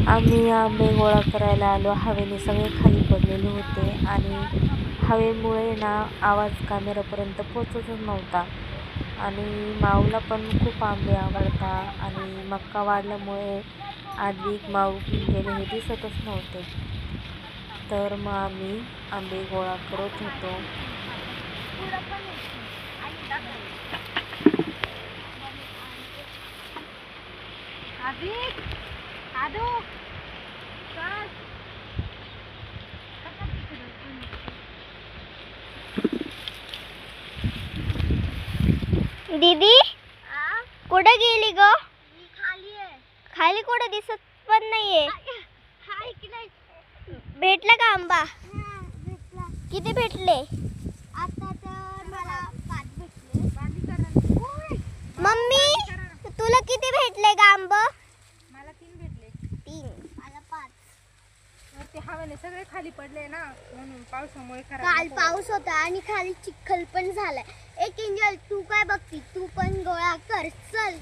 आम्ही आंबे गोळा करायला आलो. हवेने सगळे खाली पडलेले होते आणि हवेमुळे ना आवाज कॅमेऱ्यापर्यंत पोचतच नव्हता. आणि माऊला पण खूप आंबे आवडतात आणि मका वाढल्यामुळे अधिक माऊ गेले हे दिसतच नव्हते. तर मग आम्ही आंबे गोळा करत होतो. दीदी कुठे गेली ग? खाली कुठे दिसत पण नाहीये. भेटला का आंबा? किती भेटले? आता तर मला 5 भेटले. मम्मी तुला किती भेटले का आंबा? मला 3 भेटले. 3. मला 5. वरती हवेने सगळे खाली पडले ना, म्हणून पावसामुळे काल पाऊस होता आणि खाली चिखल पण झालाय. एक एंजल तू काय बघती, तू पण गोळा कर चल.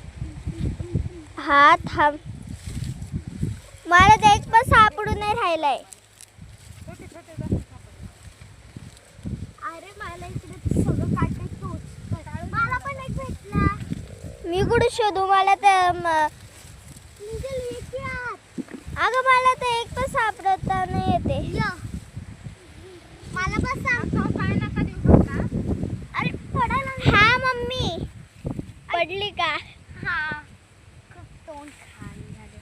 हा थांब, मला तर एक पण सापडून नाही राहिलाय. छोटे छोटे जास्त सापडले. अरे मला इकडे सगळं काटे टोच. मला पण एक भेटला. मी कुठे शोधू? मला तर एंजल येते आत. अगं मला तर एक पण सापडता नाही येते. मला बस सांग. काय नका देऊ का? अरे पडायला. हा मम्मी, पडली का? हा खूप तोंड खाली झाले.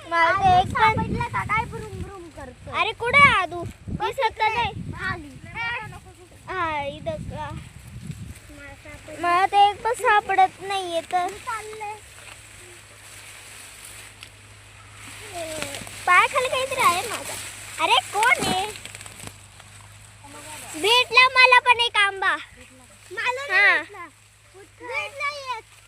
मला तर एक पण सापडला का? काय भरून भरून करतो. अरे कुठे आदू दिसत तर नाही. खाली. हा इथं का? मला सापडलं. मला तर एक पण सापडत नाहीये. तर चाललंय. पायाखाली काहीतरी आहे माझा. अरे कोण आहे? भेटला मला पण एक आंबा.